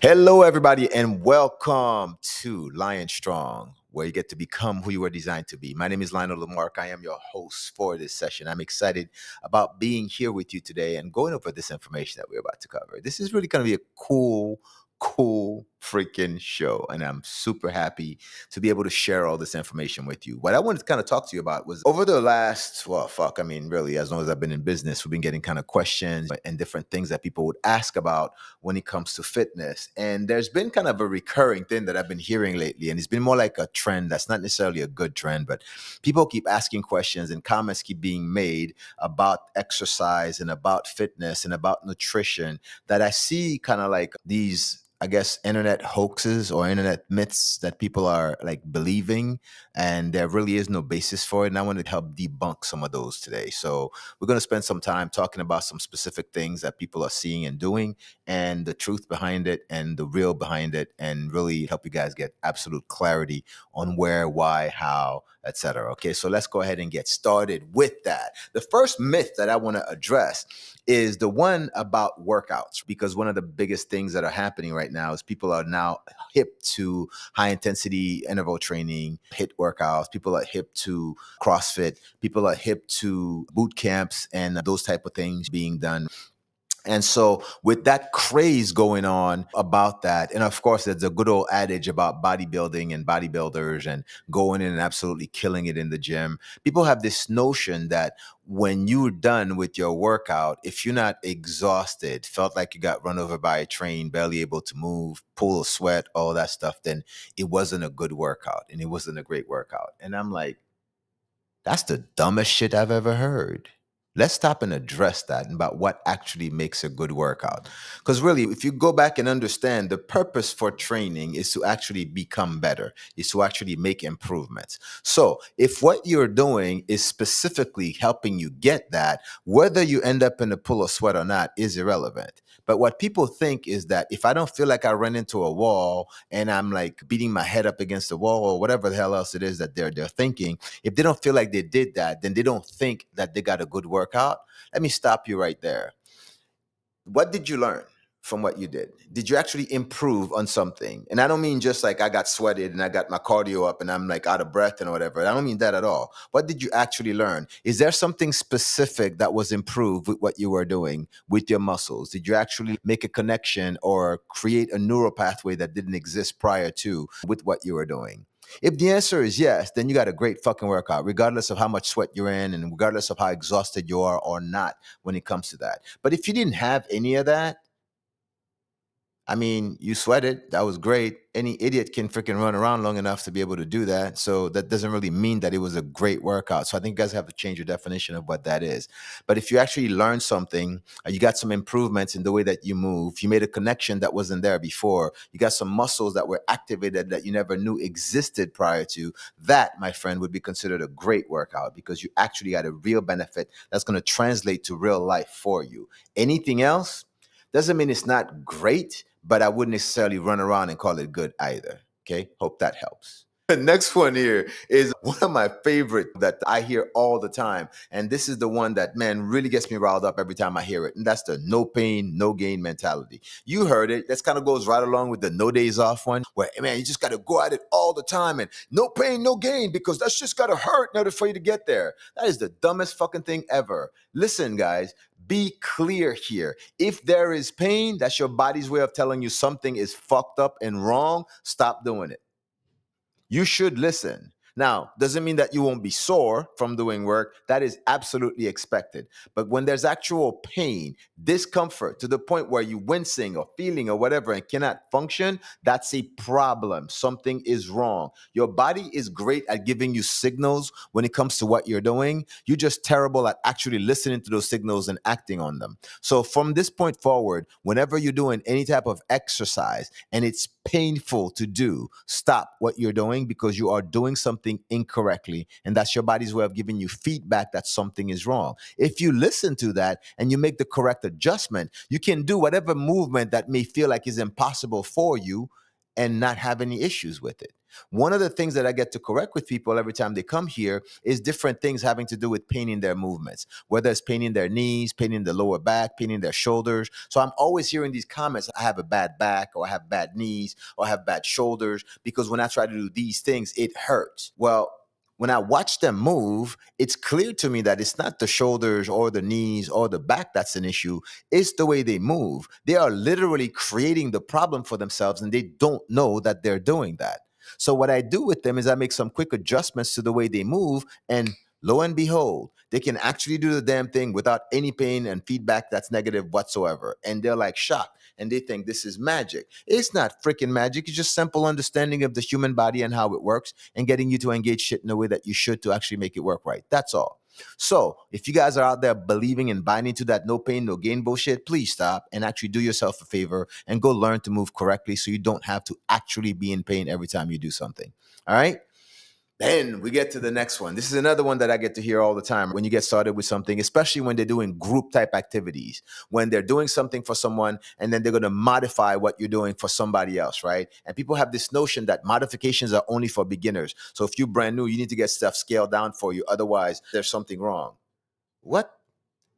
Hello, everybody, and welcome to Lion Strong, where you get to become who you were designed to be. My name is Lyonel. I am your host for this session. I'm excited about being here with you today and going over this information that we're about to cover. This is really going to be a cool freaking show, and I'm super happy to be able to share all this information with you. What I wanted to kind of talk to you about was over the last, really, as long as I've been in business, we've been getting kind of questions and different things that people would ask about when it comes to fitness. And there's been kind of a recurring thing that I've been hearing lately, and it's been more like a trend that's not necessarily a good trend, but people keep asking questions and comments keep being made about exercise and about fitness and about nutrition that I see kind of like these, I guess, internet hoaxes or internet myths that people are like believing, and there really is no basis for it. And I want to help debunk some of those today. So we're going to spend some time talking about some specific things that people are seeing and doing, and the truth behind it and the real behind it, and really help you guys get absolute clarity on where, why, how, etc. Okay, so let's go ahead and get started with that. The first myth that I want to address is the one about workouts, because one of the biggest things that are happening right now is people are now hip to high intensity interval training, HIIT workouts. People are hip to CrossFit. People are hip to boot camps and those type of things being done. And so with that craze going on about that, and of course, there's a good old adage about bodybuilding and bodybuilders and going in and absolutely killing it in the gym. People have this notion that when you're done with your workout, if you're not exhausted, felt like you got run over by a train, barely able to move, pool of sweat, all that stuff, then it wasn't a good workout and it wasn't a great workout. And I'm like, that's the dumbest shit I've ever heard. Let's stop and address that about what actually makes a good workout. Because really, if you go back and understand the purpose for training is to actually become better, is to actually make improvements. So if what you're doing is specifically helping you get that, whether you end up in a pool of sweat or not is irrelevant. But what people think is that if I don't feel like I ran into a wall and I'm like beating my head up against the wall or whatever the hell else it is that they're thinking, if they don't feel like they did that, then they don't think that they got a good workout. Let me stop you right there. What did you learn from what you did? Did you actually improve on something? And I don't mean just like I got sweated and I got my cardio up and I'm like out of breath and whatever. I don't mean that at all. What did you actually learn? Is there something specific that was improved with what you were doing with your muscles? Did you actually make a connection or create a neural pathway that didn't exist prior to with what you were doing? If the answer is yes, then you got a great fucking workout, regardless of how much sweat you're in and regardless of how exhausted you are or not when it comes to that. But if you didn't have any of that, I mean, you sweated. That was great. Any idiot can freaking run around long enough to be able to do that. So that doesn't really mean that it was a great workout. So I think you guys have to change your definition of what that is. But if you actually learned something, you got some improvements in the way that you move, you made a connection that wasn't there before, you got some muscles that were activated that you never knew existed prior to, that, my friend, would be considered a great workout because you actually got a real benefit that's going to translate to real life for you. Anything else doesn't mean it's not great, but I wouldn't necessarily run around and call it good either. Okay, hope that helps. The next one here is one of my favorite that I hear all the time. And this is the one that, man, really gets me riled up every time I hear it. And that's the no pain, no gain mentality. You heard it. This kind of goes right along with the no days off one, where, man, you just got to go at it all the time and no pain, no gain, because that's just got to hurt in order for you to get there. That is the dumbest fucking thing ever. Listen, guys, be clear here. If there is pain, that's your body's way of telling you something is fucked up and wrong. Stop doing it. You should listen. Now, doesn't mean that you won't be sore from doing work. That is absolutely expected. But when there's actual pain, discomfort to the point where you're wincing or feeling or whatever and cannot function, that's a problem. Something is wrong. Your body is great at giving you signals when it comes to what you're doing. You're just terrible at actually listening to those signals and acting on them. So from this point forward, whenever you're doing any type of exercise and it's painful to do, stop what you're doing because you are doing something incorrectly. And that's your body's way of giving you feedback that something is wrong. If you listen to that and you make the correct adjustment, you can do whatever movement that may feel like is impossible for you and not have any issues with it. One of the things that I get to correct with people every time they come here is different things having to do with painting their movements, whether it's painting their knees, painting the lower back, painting their shoulders. So I'm always hearing these comments: I have a bad back, or I have bad knees, or I have bad shoulders, because when I try to do these things, it hurts. Well, when I watch them move, it's clear to me that it's not the shoulders or the knees or the back that's an issue. It's the way they move. They are literally creating the problem for themselves, and they don't know that they're doing that. So what I do with them is I make some quick adjustments to the way they move, and lo and behold, they can actually do the damn thing without any pain and feedback that's negative whatsoever. And they're like shocked, and they think this is magic. It's not freaking magic. It's just simple understanding of the human body and how it works, and getting you to engage shit in the way that you should to actually make it work right. That's all. So, if you guys are out there believing and buying into that no pain, no gain bullshit, please stop and actually do yourself a favor and go learn to move correctly so you don't have to actually be in pain every time you do something. All right? Then we get to the next one. This is another one that I get to hear all the time when you get started with something, especially when they're doing group type activities, when they're doing something for someone and then they're going to modify what you're doing for somebody else, right? And people have this notion that modifications are only for beginners. So if you're brand new, you need to get stuff scaled down for you. Otherwise, there's something wrong. What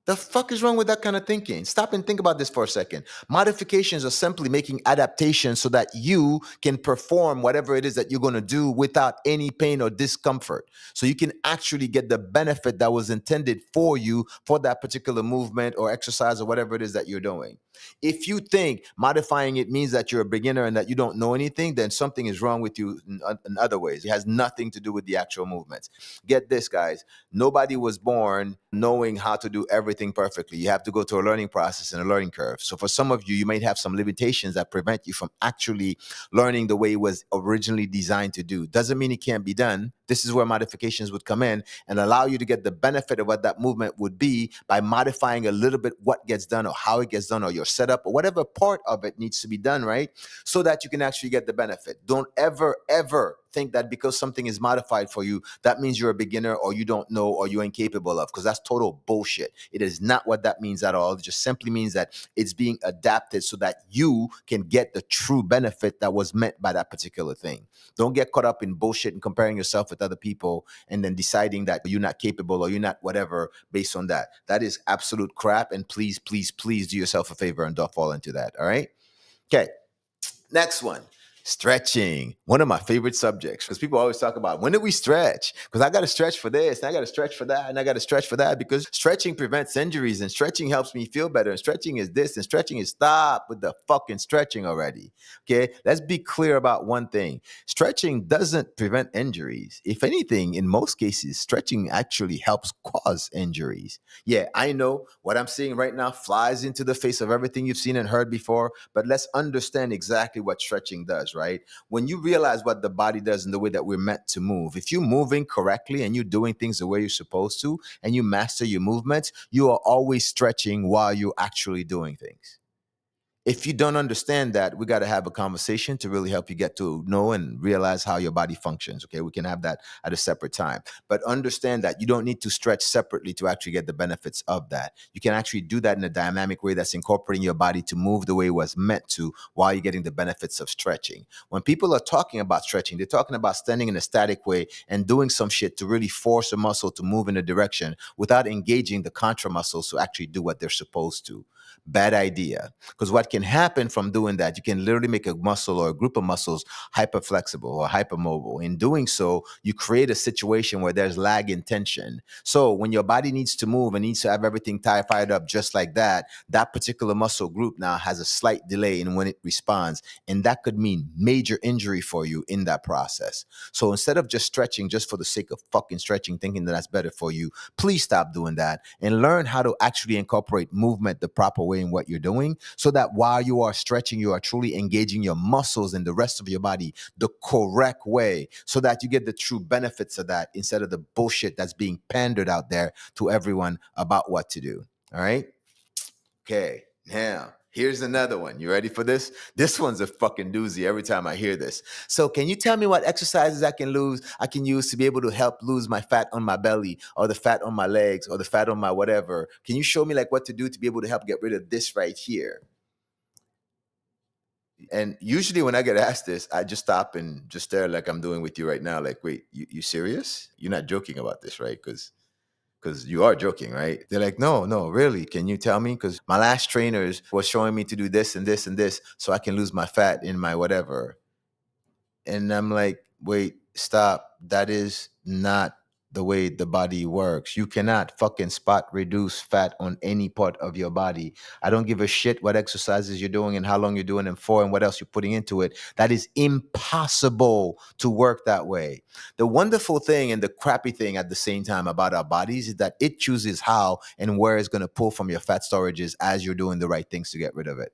the fuck is wrong with that kind of thinking? Stop and think about this for a second. Modifications are simply making adaptations so that you can perform whatever it is that you're going to do without any pain or discomfort. So you can actually get the benefit that was intended for you for that particular movement or exercise or whatever it is that you're doing. If you think modifying it means that you're a beginner and that you don't know anything, then something is wrong with you in other ways. It has nothing to do with the actual movements. Get this, guys. Nobody was born knowing how to do everything perfectly. You have to go through a learning process and a learning curve. So for some of you, you might have some limitations that prevent you from actually learning the way it was originally designed to do. Doesn't mean it can't be done. This is where modifications would come in and allow you to get the benefit of what that movement would be by modifying a little bit what gets done or how it gets done or your setup or whatever part of it needs to be done, right? So that you can actually get the benefit. Don't ever, ever think that because something is modified for you, that means you're a beginner or you don't know or you're incapable of, because that's total bullshit. It is not what that means at all. It just simply means that it's being adapted so that you can get the true benefit that was meant by that particular thing. Don't get caught up in bullshit and comparing yourself with other people and then deciding that you're not capable or you're not whatever based on that. That is absolute crap. And please, please, please do yourself a favor and don't fall into that. All right. Okay. Next one. Stretching, one of my favorite subjects, because people always talk about when do we stretch? Because I got to stretch for this, and I got to stretch for that, and I got to stretch for that, because stretching prevents injuries, and stretching helps me feel better, and stretching is this, and stretching is stop with the fucking stretching already. Okay, let's be clear about one thing: stretching doesn't prevent injuries. If anything, in most cases, stretching actually helps cause injuries. Yeah, I know what I'm seeing right now flies into the face of everything you've seen and heard before, but let's understand exactly what stretching does, right? When you realize what the body does in the way that we're meant to move, if you're moving correctly and you're doing things the way you're supposed to, and you master your movements, you are always stretching while you're actually doing things. If you don't understand that, we got to have a conversation to really help you get to know and realize how your body functions. Okay, we can have that at a separate time, but understand that you don't need to stretch separately to actually get the benefits of that. You can actually do that in a dynamic way that's incorporating your body to move the way it was meant to while you're getting the benefits of stretching. When people are talking about stretching, they're talking about standing in a static way and doing some shit to really force a muscle to move in a direction without engaging the contra muscles to actually do what they're supposed to. Bad idea. Because what can happen from doing that, you can literally make a muscle or a group of muscles hyper flexible or hypermobile. In doing so, you create a situation where there's lag in tension. So when your body needs to move and needs to have everything fired up just like that, that particular muscle group now has a slight delay in when it responds. And that could mean major injury for you in that process. So instead of just stretching just for the sake of fucking stretching, thinking that that's better for you, please stop doing that and learn how to actually incorporate movement the proper way in what you're doing, so that while you are stretching, you are truly engaging your muscles and the rest of your body the correct way, so that you get the true benefits of that instead of the bullshit that's being pandered out there to everyone about what to do. All right. Okay, now here's another one. You ready for this? This one's a fucking doozy every time I hear this. So, can you tell me what exercises I can use to be able to help lose my fat on my belly or the fat on my legs or the fat on my whatever? Can you show me like what to do to be able to help get rid of this right here? And usually when I get asked this, I just stop and just stare like I'm doing with you right now. Like, wait, you serious? You're not joking about this, right? Because you are joking, right? They're like, no, no, really. Can you tell me? Because my last trainers was showing me to do this and this and this so I can lose my fat in my whatever. And I'm like, wait, stop. That is not the way the body works. You cannot fucking spot reduce fat on any part of your body. I don't give a shit what exercises you're doing and how long you're doing them for and what else you're putting into it. That is impossible to work that way. The wonderful thing and the crappy thing at the same time about our bodies is that it chooses how and where it's going to pull from your fat storages as you're doing the right things to get rid of it.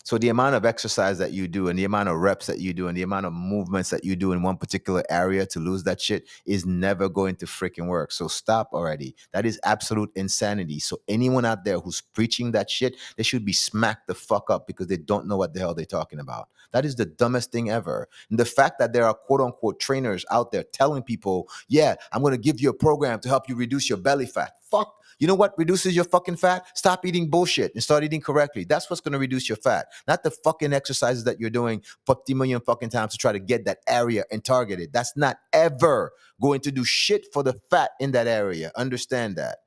So the amount of exercise that you do and the amount of reps that you do and the amount of movements that you do in one particular area to lose that shit is never going to freaking work. So stop already. That is absolute insanity. So anyone out there who's preaching that shit, they should be smacked the fuck up because they don't know what the hell they're talking about. That is the dumbest thing ever. And the fact that there are quote unquote trainers out there telling people, yeah, I'm going to give you a program to help you reduce your belly fat. Fuck. You know what reduces your fucking fat? Stop eating bullshit and start eating correctly. That's what's going to reduce your fat. Not the fucking exercises that you're doing 50 million fucking times to try to get that area and target it. That's not ever going to do shit for the fat in that area. Understand that.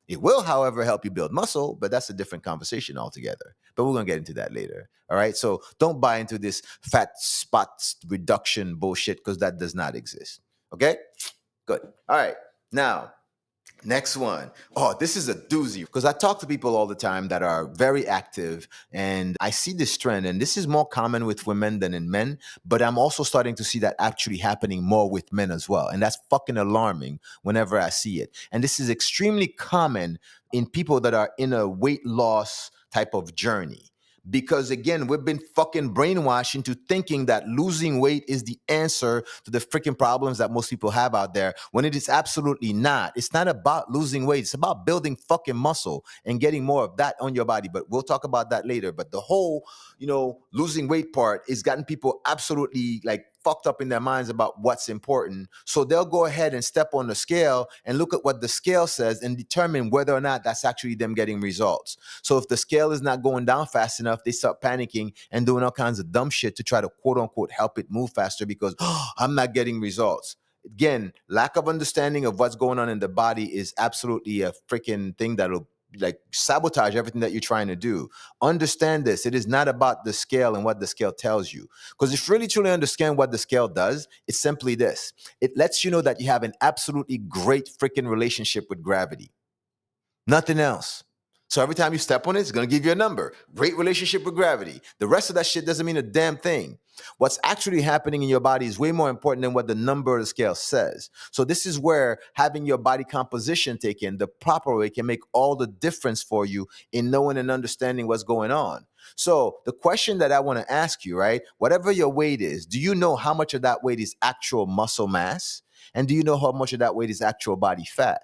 It will, however, help you build muscle, but that's a different conversation altogether. But we're going to get into that later. All right. So don't buy into this fat spot reduction bullshit because that does not exist. Okay. Good. All right. Now, next one. Oh, this is a doozy because I talk to people all the time that are very active and I see this trend, and this is more common with women than in men, but I'm also starting to see that actually happening more with men as well. And that's fucking alarming whenever I see it. And this is extremely common in people that are in a weight loss type of journey. Because again, we've been fucking brainwashed into thinking that losing weight is the answer to the freaking problems that most people have out there when it is absolutely not. It's not about losing weight. It's about building fucking muscle and getting more of that on your body. But we'll talk about that later. But the whole, losing weight part is gotten people absolutely like fucked up in their minds about what's important. So they'll go ahead and step on the scale and look at what the scale says and determine whether or not that's actually them getting results. So if the scale is not going down fast enough, they start panicking and doing all kinds of dumb shit to try to quote unquote help it move faster because I'm not getting results. Again, lack of understanding of what's going on in the body is absolutely a freaking thing that'll like sabotage everything that you're trying to do. Understand this. It is not about the scale and what the scale tells you. Because if you really truly understand what the scale does, it's simply this. It lets you know that you have an absolutely great freaking relationship with gravity. Nothing else. So every time you step on it, it's going to give you a number. Great relationship with gravity. The rest of that shit doesn't mean a damn thing. What's actually happening in your body is way more important than what the number of the scale says. So this is where having your body composition taken the proper way can make all the difference for you in knowing and understanding what's going on. So the question that I want to ask you, right? Whatever your weight is, do you know how much of that weight is actual muscle mass? And do you know how much of that weight is actual body fat?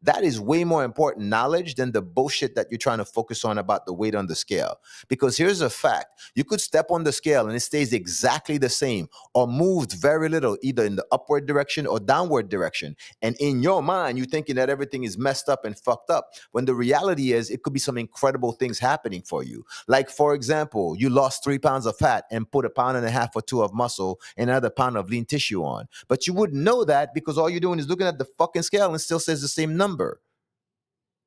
That is way more important knowledge than the bullshit that you're trying to focus on about the weight on the scale. Because here's a fact. You could step on the scale and it stays exactly the same or moved very little, either in the upward direction or downward direction. And in your mind, you're thinking that everything is messed up and fucked up. When the reality is it could be some incredible things happening for you. Like, for example, you lost 3 pounds of fat and put a pound and a half or two of muscle and another pound of lean tissue on. But you wouldn't know that because all you're doing is looking at the fucking scale and it still says the same number.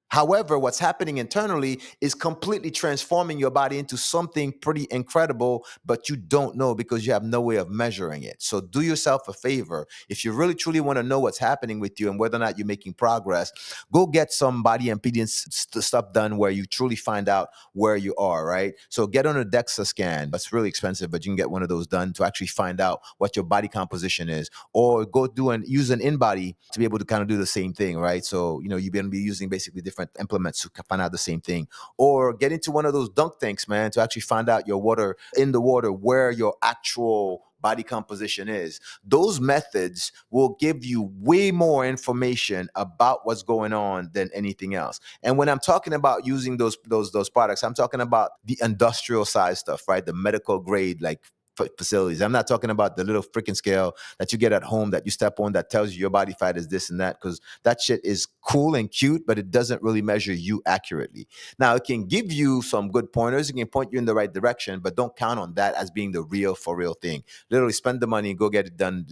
However, what's happening internally is completely transforming your body into something pretty incredible, but you don't know because you have no way of measuring it. So do yourself a favor. If you really truly want to know what's happening with you and whether or not you're making progress, go get some body impedance stuff done where you truly find out where you are, right? So get on a DEXA scan. That's really expensive, but you can get one of those done to actually find out what your body composition is, or go do and use an in-body to be able to kind of do the same thing, right? So, you're going to be using basically different implements to find out the same thing, or get into one of those dunk tanks, man, to actually find out your water in the water where your actual body composition is. Those methods will give you way more information about what's going on than anything else. And when I'm talking about using those products, I'm talking about the industrial size stuff, right? The medical grade, like facilities. I'm not talking about the little freaking scale that you get at home that you step on that tells you your body fat is this and that, because that shit is cool and cute, but it doesn't really measure you accurately. Now, it can give you some good pointers. It can point you in the right direction, but don't count on that as being the real for real thing. Literally spend the money and go get it done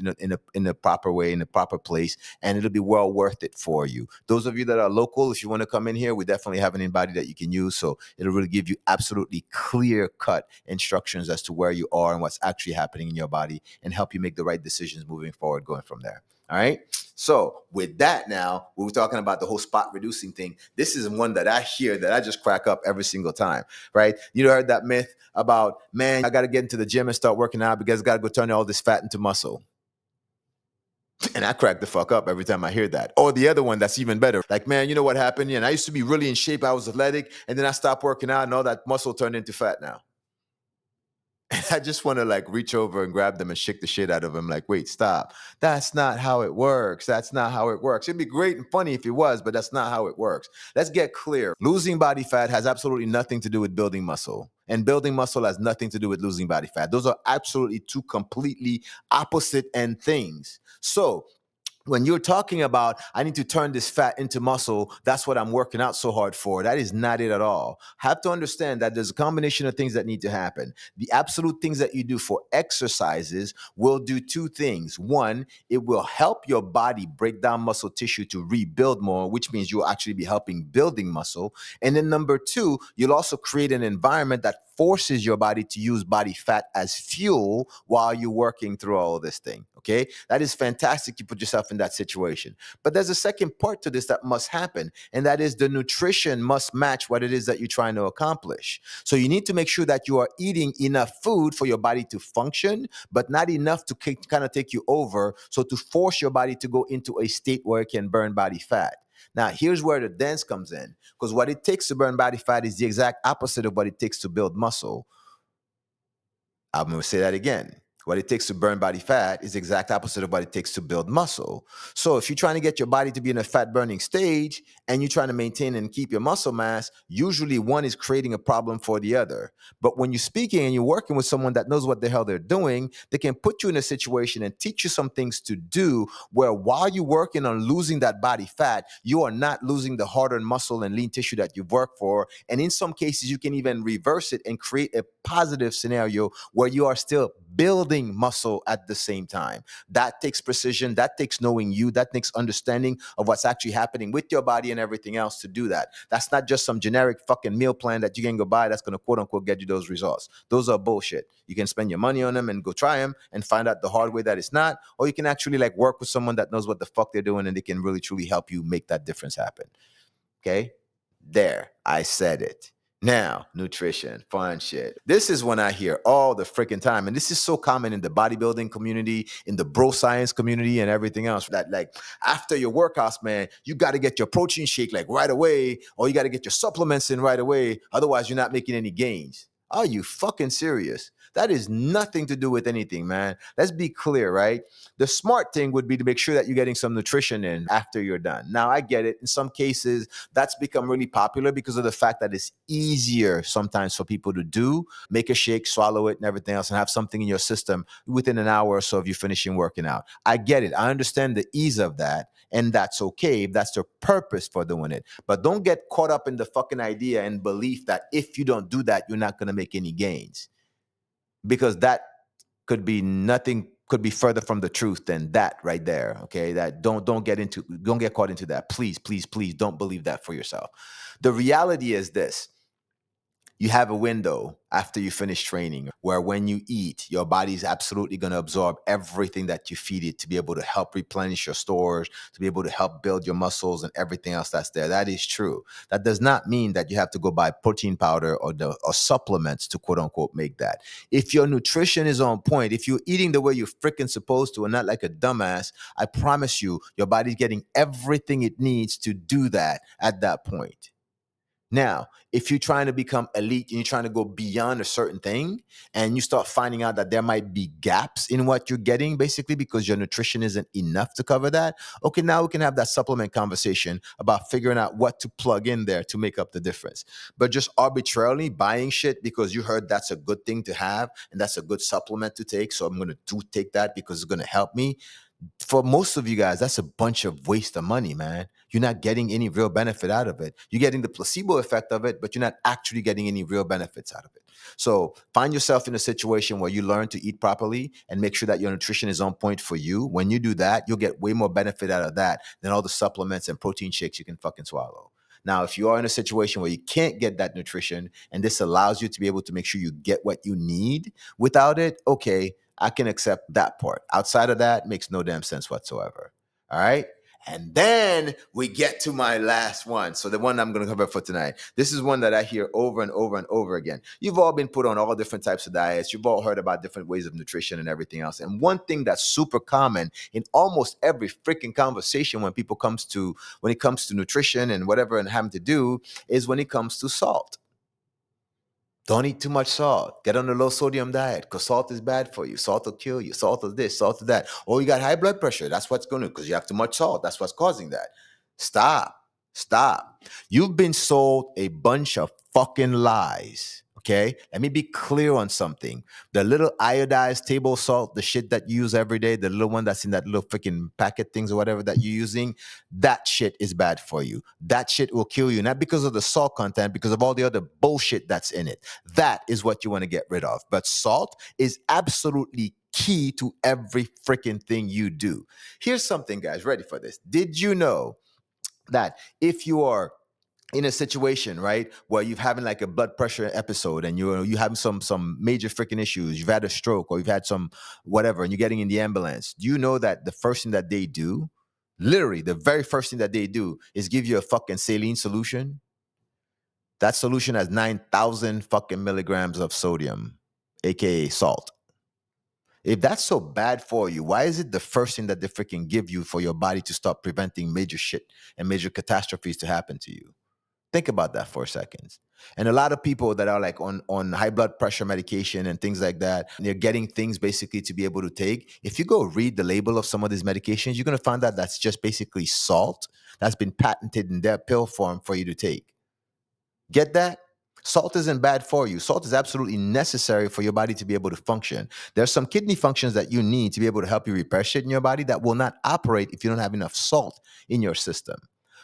in a proper way, in a proper place, and it'll be well worth it for you. Those of you that are local, if you want to come in here, we definitely have anybody that you can use. So it'll really give you absolutely clear cut instructions as to where you are and what's actually happening in your body and help you make the right decisions moving forward, going from there. All right. So with that, now we were talking about the whole spot reducing thing. This is one that I hear that I just crack up every single time. Right? You heard that myth about, man, I got to get into the gym and start working out because I got to go turn all this fat into muscle. And I crack the fuck up every time I hear that. Or the other one that's even better. Like, man, you know what happened? And I used to be really in shape. I was athletic. And then I stopped working out and all that muscle turned into fat now. And I just want to like reach over and grab them and shake the shit out of them. Like, wait, stop. That's not how it works. That's not how it works. It'd be great and funny if it was, but that's not how it works. Let's get clear. Losing body fat has absolutely nothing to do with building muscle. And building muscle has nothing to do with losing body fat. Those are absolutely two completely opposite end things. So when you're talking about, I need to turn this fat into muscle, that's what I'm working out so hard for. That is not it at all. Have to understand that there's a combination of things that need to happen. The absolute things that you do for exercises will do two things. One, it will help your body break down muscle tissue to rebuild more, which means you'll actually be helping building muscle. And then number two, you'll also create an environment that forces your body to use body fat as fuel while you're working through all of this thing. Okay. That is fantastic. You put yourself in that situation. But there's a second part to this that must happen, and that is the nutrition must match what it is that you're trying to accomplish. So you need to make sure that you are eating enough food for your body to function, but not enough to kind of take you over. So to force your body to go into a state where it can burn body fat. Now, here's where the dance comes in, because what it takes to burn body fat is the exact opposite of what it takes to build muscle. I'm going to say that again. What it takes to burn body fat is the exact opposite of what it takes to build muscle. So if you're trying to get your body to be in a fat burning stage and you're trying to maintain and keep your muscle mass, usually one is creating a problem for the other. But when you're speaking and you're working with someone that knows what the hell they're doing, they can put you in a situation and teach you some things to do where while you're working on losing that body fat, you are not losing the hard-earned muscle and lean tissue that you've worked for. And in some cases, you can even reverse it and create a positive scenario where you are still building muscle at the same time. That takes precision, that takes knowing you, that takes understanding of what's actually happening with your body and everything else to do that. That's not just some generic fucking meal plan that you can go buy that's going to quote unquote get you those results. Those are bullshit. You can spend your money on them and go try them and find out the hard way that it's not, or you can actually like work with someone that knows what the fuck they're doing and they can really truly help you make that difference happen. Okay? There, I said it. Now, nutrition, fun shit. This is when I hear all the freaking time. And this is so common in the bodybuilding community, in the bro science community, and everything else. That, like, after your workouts, man, you got to get your protein shake like right away, or you got to get your supplements in right away. Otherwise, you're not making any gains. Are you fucking serious? That is nothing to do with anything, man. Let's be clear, right? The smart thing would be to make sure that you're getting some nutrition in after you're done. Now, I get it. In some cases, that's become really popular because of the fact that it's easier sometimes for people to do. Make a shake, swallow it, and everything else, and have something in your system within an hour or so of you finishing working out. I get it. I understand the ease of that, and that's okay if that's the purpose for doing it. But don't get caught up in the fucking idea and belief that if you don't do that, you're not going to make any gains, because that could be nothing, could be further from the truth than that right there. Okay, that don't get caught into that. Please, please, please don't believe that for yourself. The reality is this: you have a window after you finish training where when you eat, your body's absolutely going to absorb everything that you feed it to be able to help replenish your stores, to be able to help build your muscles and everything else that's there. That is true. That does not mean that you have to go buy protein powder or supplements to quote unquote make that. If your nutrition is on point, if you're eating the way you're freaking supposed to and not like a dumbass, I promise you, your body's getting everything it needs to do that at that point. Now, if you're trying to become elite and you're trying to go beyond a certain thing and you start finding out that there might be gaps in what you're getting, basically because your nutrition isn't enough to cover that, okay, now we can have that supplement conversation about figuring out what to plug in there to make up the difference. But just arbitrarily buying shit because you heard that's a good thing to have and that's a good supplement to take, so I'm going to take that because it's going to help me. For most of you guys, that's a bunch of waste of money, man. You're not getting any real benefit out of it. You're getting the placebo effect of it, but you're not actually getting any real benefits out of it. So find yourself in a situation where you learn to eat properly and make sure that your nutrition is on point for you. When you do that, you'll get way more benefit out of that than all the supplements and protein shakes you can fucking swallow. Now, if you are in a situation where you can't get that nutrition and this allows you to be able to make sure you get what you need without it, okay, I can accept that part. Outside of that, makes no damn sense whatsoever. All right. And then we get to my last one. So the one I'm going to cover for tonight. This is one that I hear over and over and over again. You've all been put on all different types of diets. You've all heard about different ways of nutrition and everything else. And one thing that's super common in almost every freaking conversation when it comes to nutrition and whatever and having to do is when it comes to salt. Don't eat too much salt. Get on a low sodium diet because salt is bad for you. Salt will kill you. Salt is this, salt is that. Oh, you got high blood pressure. That's what's going to, because you have too much salt. That's what's causing that. Stop. Stop. You've been sold a bunch of fucking lies. Okay. Let me be clear on something. The little iodized table salt, the shit that you use every day, the little one that's in that little freaking packet things or whatever that you're using, that shit is bad for you. That shit will kill you. Not because of the salt content, because of all the other bullshit that's in it. That is what you want to get rid of. But salt is absolutely key to every freaking thing you do. Here's something, guys, ready for this. Did you know that if you are in a situation, right, where you've having like a blood pressure episode and you having some major freaking issues, you've had a stroke or you've had some whatever, and you're getting in the ambulance, do you know that the first thing that they do, literally the very first thing that they do is give you a fucking saline solution? That solution has 9,000 fucking milligrams of sodium, aka salt. If that's so bad for you, why is it the first thing that they freaking give you for your body to start preventing major shit and major catastrophes to happen to you? Think about that for a second. And a lot of people that are like on high blood pressure medication and things like that, they're getting things basically to be able to take. If you go read the label of some of these medications, you're going to find out that's just basically salt that's been patented in their pill form for you to take. Get that? Salt isn't bad for you. Salt is absolutely necessary for your body to be able to function. There's some kidney functions that you need to be able to help you repair shit in your body that will not operate if you don't have enough salt in your system.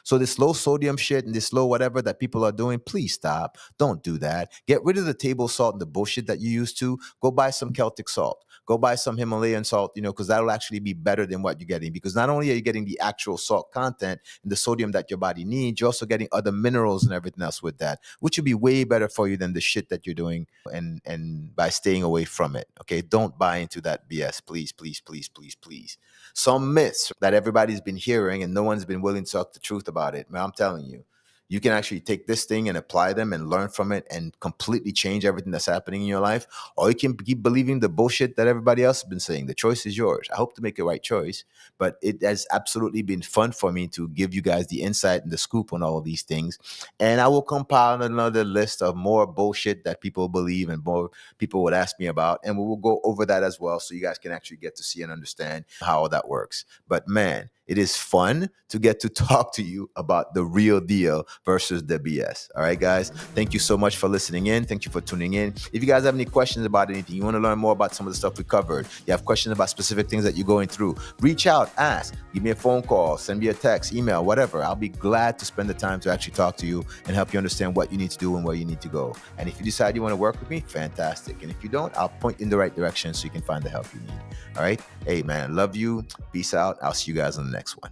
So this low sodium shit and this low whatever that people are doing, please stop. Don't do that. Get rid of the table salt and the bullshit that you used to. Go buy some Celtic salt. Go buy some Himalayan salt, because that'll actually be better than what you're getting. Because not only are you getting the actual salt content and the sodium that your body needs, you're also getting other minerals and everything else with that, which would be way better for you than the shit that you're doing and by staying away from it. Okay. Don't buy into that BS. Please, please, please, please, please. Some myths that everybody's been hearing and no one's been willing to talk the truth about it. Man, I'm telling you, you can actually take this thing and apply them and learn from it and completely change everything that's happening in your life. Or you can keep believing the bullshit that everybody else has been saying. The choice is yours. I hope to make the right choice, but it has absolutely been fun for me to give you guys the insight and the scoop on all of these things. And I will compile another list of more bullshit that people believe and more people would ask me about. And we will go over that as well so you guys can actually get to see and understand how that works. But man, it is fun to get to talk to you about the real deal versus the BS. All right, guys. Thank you so much for listening in. Thank you for tuning in. If you guys have any questions about anything, you want to learn more about some of the stuff we covered, you have questions about specific things that you're going through, reach out, ask, give me a phone call, send me a text, email, whatever. I'll be glad to spend the time to actually talk to you and help you understand what you need to do and where you need to go. And if you decide you want to work with me, fantastic. And if you don't, I'll point in the right direction so you can find the help you need. All right. Hey, man, love you. Peace out. I'll see you guys on the next one.